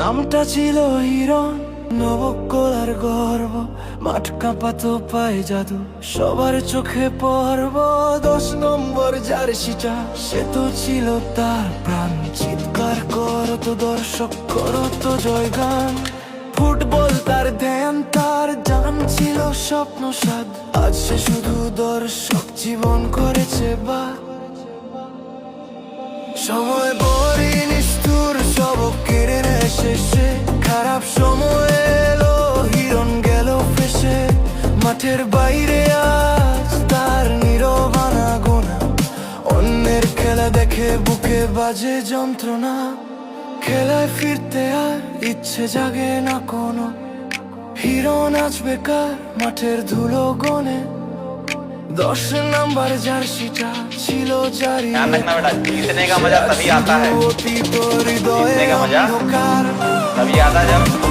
নামটা ছিল হিরণ, নবকলার গর্ব, মাঠ কাঁপাতো পায়ে জাদু, সবার চোখে পর্ব। 10 নম্বর জার্সিটা, সে তো ছিল তার প্রাণ। চিৎকার করতো দর্শক, করতো জয়গান। ফুটবল তার ধ্যান, তার জান ছিল স্বপ্ন সাদ। আজ সে শুধু দর্শক, জীবন করেছে বাদ। সময় বড়ই নিষ্ঠুর, সব কেড়ে নেয় শেষে। খারাপ সময় এলো, হিরণ গেল ফেসে। মাঠের বাইরে আজ তার নীরব আনাগোনা, অন্যের খেলা দেখে বুকে বাজে যন্ত্রণা। খেলায় ফিরতে আর ইচ্ছে জাগে না কোনো, হিরণ আজ বেকার মাঠের ধুলো গনে। 10 নম্বর জার্সিটা ছিল জারি, ध्यान रखना बेटा, जीतने का मजा तभी आता है, जीतने का मजा तभी आता है जब